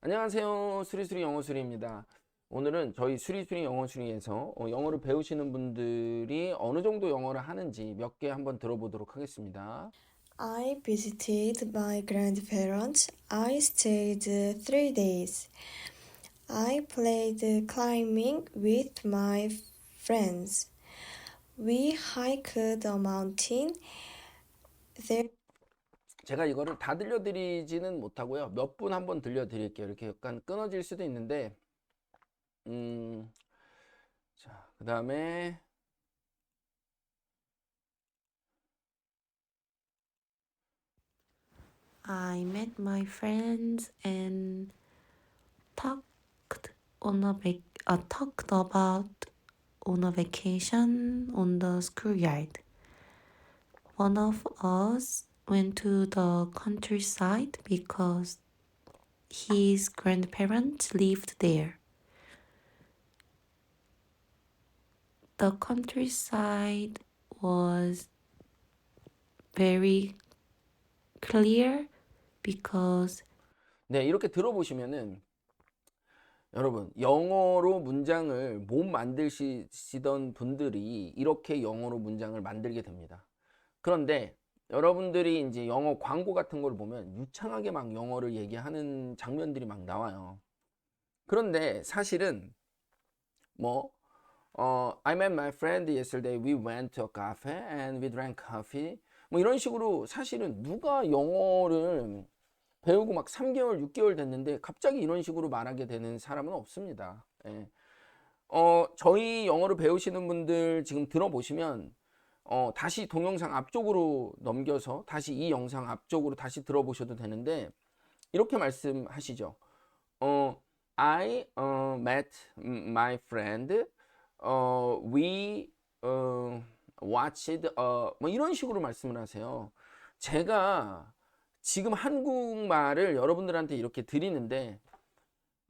안녕하세요. 수리수리 영어수리입니다. 오늘은 저희 수리수리 영어수리에서 영어를 배우시는 분들이 어느 정도 영어를 하는지 몇 개 한번 들어보도록 하겠습니다. I visited my grandparents. I stayed 3 days. I played climbing with my friends. We hiked a mountain. There 제가 이거를 다 들려드리지는 못하고요. 몇 분 한번 들려드릴게요. 이렇게 약간 끊어질 수도 있는데, 음, 자, 그 다음에, I met my friends and talked talked about on a vacation on the schoolyard. One of us went to the countryside because his grandparents lived there. The countryside was very clear because 네, 이렇게 들어보시면은, 여러분, 영어로 문장을 못 만드시던 분들이 이렇게 영어로 문장을 만들게 됩니다. 그런데 여러분들이 이제 영어 광고 같은 걸 보면 유창하게 막 영어를 얘기하는 장면들이 막 나와요. 그런데 사실은 뭐 I met my friend yesterday. We went to a cafe and we drank coffee. 뭐 이런 식으로 사실은 누가 영어를 배우고 막 3개월, 6개월 됐는데 갑자기 이런 식으로 말하게 되는 사람은 없습니다. 예. 저희 영어를 배우시는 분들 지금 들어보시면 다시 동영상 앞쪽으로 넘겨서 다시 이 영상 앞쪽으로 다시 들어보셔도 되는데 이렇게 말씀하시죠. I met my friend. We watched 뭐 이런 식으로 말씀을 하세요. 제가 지금 한국말을 여러분들한테 이렇게 드리는데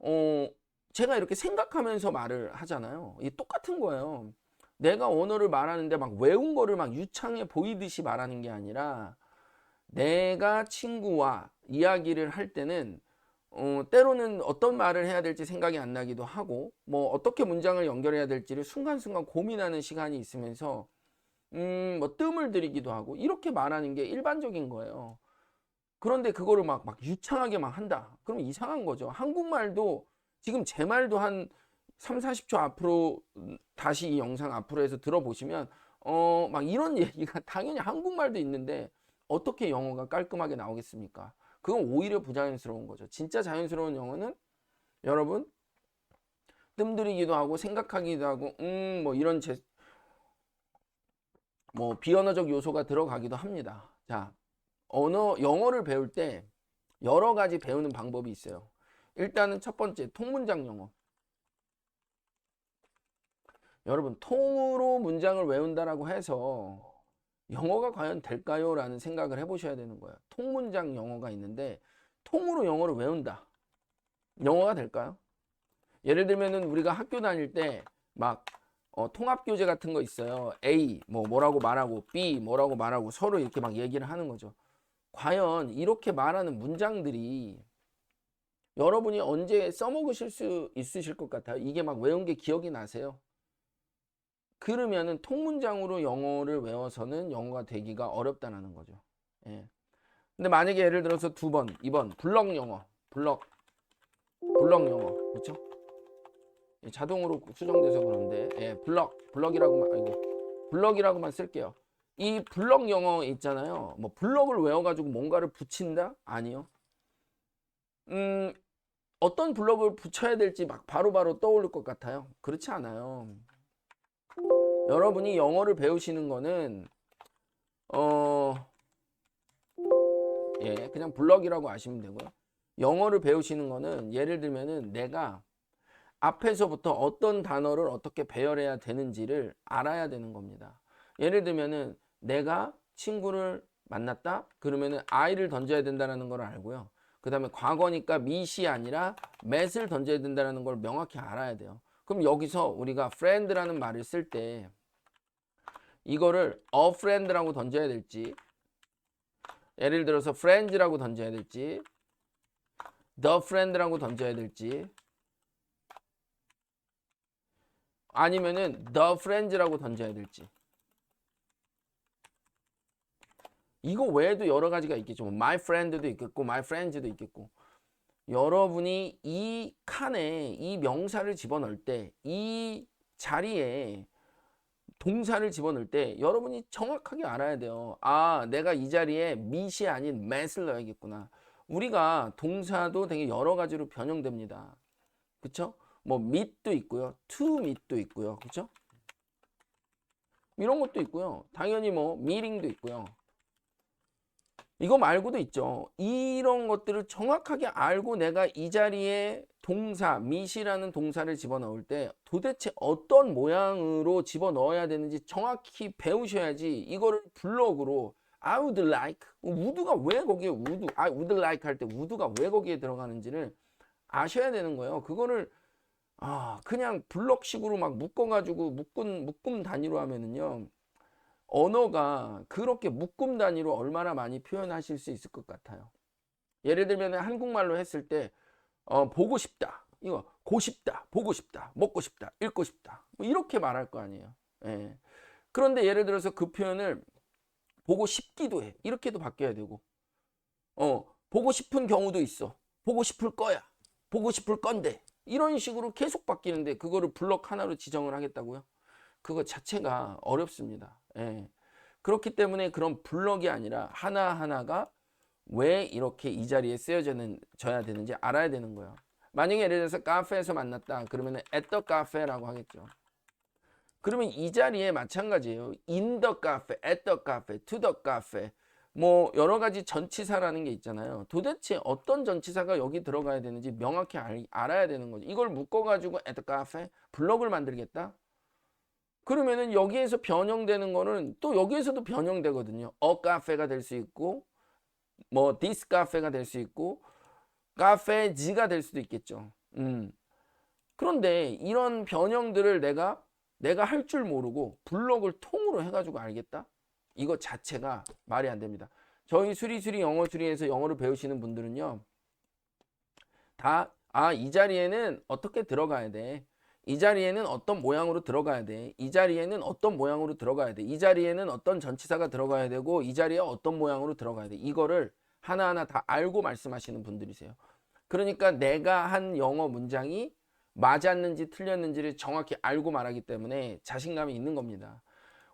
어, 제가 이렇게 생각하면서 말을 하잖아요. 이 똑같은 거예요. 내가 언어를 말하는데 막 외운 거를 막 유창해 보이듯이 말하는 게 아니라 내가 친구와 이야기를 할 때는 때로는 어떤 말을 해야 될지 생각이 안 나기도 하고 뭐 어떻게 문장을 연결해야 될지를 순간순간 고민하는 시간이 있으면서 뭐 뜸을 들이기도 하고 이렇게 말하는 게 일반적인 거예요. 그런데 그거를 막 유창하게 막 한다. 그럼 이상한 거죠. 한국말도 지금 제 말도 한 3, 40초 앞으로 다시 이 영상 앞으로 해서 들어보시면 막 이런 얘기가 당연히 한국말도 있는데 어떻게 영어가 깔끔하게 나오겠습니까? 그건 오히려 부자연스러운 거죠. 진짜 자연스러운 영어는 여러분 뜸들이기도 하고 생각하기도 하고 뭐 이런 뭐 비언어적 요소가 들어가기도 합니다. 자, 영어를 배울 때 여러 가지 배우는 방법이 있어요. 일단은 첫 번째, 통문장 영어. 여러분, 통으로 문장을 외운다라고 해서 영어가 과연 될까요? 라는 생각을 해보셔야 되는 거예요. 통문장 영어가 있는데, 통으로 영어를 외운다. 영어가 될까요? 예를 들면은 우리가 학교 다닐 때 막 통합교재 같은 거 있어요. A 뭐라고 말하고 B 뭐라고 말하고 서로 이렇게 막 얘기를 하는 거죠. 과연 이렇게 말하는 문장들이 여러분이 언제 써먹으실 수 있으실 것 같아요. 이게 막 외운 게 기억이 나세요. 그러면은 통문장으로 영어를 외워서는 영어가 되기가 어렵다는 거죠. 예. 근데 만약에 예를 들어서 두 번, 2번 블럭 영어, 블럭 영어, 그렇죠? 자동으로 수정돼서 그런데 블럭이라고만 블럭이라고만 쓸게요. 이 블럭 영어 있잖아요. 뭐 블럭을 외워가지고 뭔가를 붙인다? 아니요. 음, 어떤 블럭을 붙여야 될지 막 바로바로 떠오를 것 같아요. 그렇지 않아요. 여러분이 영어를 배우시는 거는 어, 그냥 블럭이라고 아시면 되고요. 영어를 배우시는 거는 예를 들면은 내가 앞에서부터 어떤 단어를 어떻게 배열해야 되는지를 알아야 되는 겁니다. 예를 들면은 내가 친구를 만났다? 그러면은 I를 던져야 된다는 걸 알고요. 그 다음에 과거니까 meet이 아니라 met을 던져야 된다는 걸 명확히 알아야 돼요. 그럼 여기서 우리가 friend라는 말을 쓸 때 이거를 a friend라고 던져야 될지 예를 들어서 friends라고 던져야 될지 the friend라고 던져야 될지 아니면은 the friends라고 던져야 될지. 이거 외에도 여러 가지가 있겠죠. my friend도 있겠고 my friends도 있겠고. 여러분이 이 칸에 이 명사를 집어넣을 때 이 자리에 동사를 집어넣을 때 여러분이 정확하게 알아야 돼요. 아, 내가 이 자리에 meet이 아닌 met을 넣어야겠구나. 우리가 동사도 되게 여러 가지로 변형됩니다. 그쵸? 뭐 meet도 있고요. to meet도 있고요. 그쵸? 이런 것도 있고요. 당연히 뭐 meeting도 있고요. 이거 말고도 있죠. 이런 것들을 정확하게 알고 내가 이 자리에 동사, meet이라는 동사를 집어넣을 때 도대체 어떤 모양으로 집어넣어야 되는지 정확히 배우셔야지 이거를 블럭으로 I would like, would가 왜 거기에 I would like 할 때 would가 왜 거기에 들어가는지를 아셔야 되는 거예요. 그거를 그냥 블럭식으로 막 묶어가지고 묶음 단위로 하면은요. 언어가 그렇게 묶음 단위로 얼마나 많이 표현하실 수 있을 것 같아요. 예를 들면 한국말로 했을 때 보고 싶다, 이거 고 싶다, 보고 싶다, 먹고 싶다, 읽고 싶다 뭐 이렇게 말할 거 아니에요. 예. 그런데 예를 들어서 그 표현을 보고 싶기도 해 이렇게도 바뀌어야 되고 보고 싶은 경우도 있어. 보고 싶을 거야, 보고 싶을 건데 이런 식으로 계속 바뀌는데 그거를 블럭 하나로 지정을 하겠다고요? 그거 자체가 어렵습니다. 예. 그렇기 때문에 그런 블럭이 아니라 하나하나가 왜 이렇게 이 자리에 쓰여져야 되는지 알아야 되는 거예요. 만약에 예를 들어서 카페에서 만났다 그러면 at the cafe라고 하겠죠. 그러면 이 자리에 마찬가지예요. in the cafe, at the cafe, to the cafe 뭐 여러 가지 전치사라는 게 있잖아요. 도대체 어떤 전치사가 여기 들어가야 되는지 명확히 알아야 되는 거죠. 이걸 묶어가지고 at the cafe 블럭을 만들겠다? 그러면은 여기에서 변형되는 거는 또 여기에서도 변형되거든요. a 카페가 될 수 있고 뭐 this 카페가 될 수 있고 카페지가 될 수도 있겠죠. 그런데 이런 변형들을 내가 할 줄 모르고 블럭을 통으로 해가지고 알겠다? 이거 자체가 말이 안 됩니다. 저희 수리수리 영어 수리에서 영어를 배우시는 분들은요. 다 이 자리에는 어떻게 들어가야 돼. 이 자리에는 어떤 모양으로 들어가야 돼. 이 자리에는 어떤 모양으로 들어가야 돼. 이 자리에는 어떤 전치사가 들어가야 되고 이 자리에 어떤 모양으로 들어가야 돼. 이거를 하나하나 다 알고 말씀하시는 분들이세요. 그러니까 내가 한 영어 문장이 맞았는지 틀렸는지를 정확히 알고 말하기 때문에 자신감이 있는 겁니다.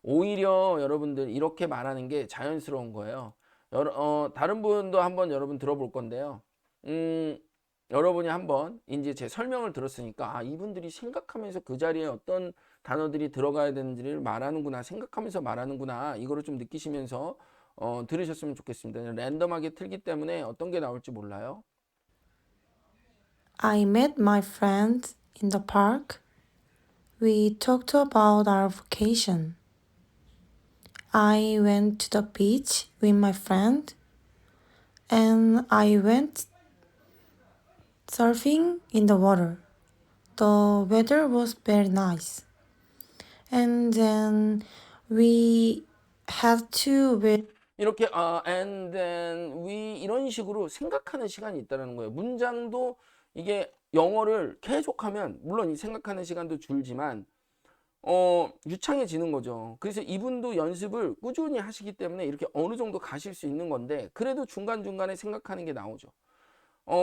오히려 여러분들 이렇게 말하는 게 자연스러운 거예요. 다른 분도 한번 여러분 들어볼 건데요. 여러분이 한번 이제 제 설명을 들었으니까 이분들이 생각하면서 그 자리에 어떤 단어들이 들어가야 되는지를 말하는구나 생각하면서 말하는구나 이거를 좀 느끼시면서 들으셨으면 좋겠습니다. 랜덤하게 틀기 때문에 어떤 게 나올지 몰라요. I met my friends in the park. We talked about our vacation. I went to the beach with my friend and I went surfing in the water. The weather was very nice. And then we had to wait. 이렇게 and then we 이런 식으로 생각하는 시간이 있다는 거예요. 문장도 이게 영어를 계속하면 물론 이 생각하는 시간도 줄지만 유창해지는 거죠. 그래서 이분도 연습을 꾸준히 하시기 때문에 이렇게 어느 정도 가실 수 있는 건데 그래도 중간중간에 생각하는 게 나오죠.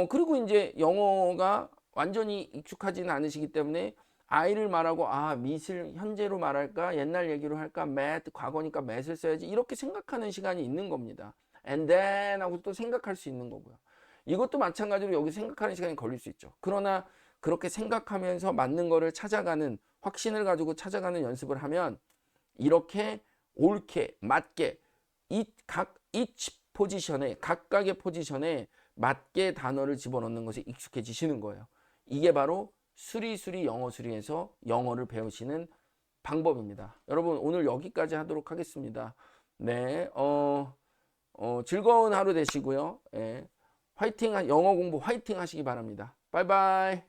그리고 이제 영어가 완전히 익숙하지는 않으시기 때문에 I를 말하고 meet을 현재로 말할까 옛날 얘기로 할까 met 과거니까 met을 써야지 이렇게 생각하는 시간이 있는 겁니다. and then 하고 또 생각할 수 있는 거고요. 이것도 마찬가지로 여기 생각하는 시간이 걸릴 수 있죠. 그러나 그렇게 생각하면서 맞는 거를 찾아가는 확신을 가지고 찾아가는 연습을 하면 이렇게 옳게 맞게 each 포지션에 각각의 포지션에 맞게 단어를 집어넣는 것이 익숙해지시는 거예요. 이게 바로 수리수리 영어 수리에서 영어를 배우시는 방법입니다. 여러분 오늘 여기까지 하도록 하겠습니다. 네, 즐거운 하루 되시고요. 화이팅, 영어 공부 화이팅 하시기 바랍니다. 바이바이.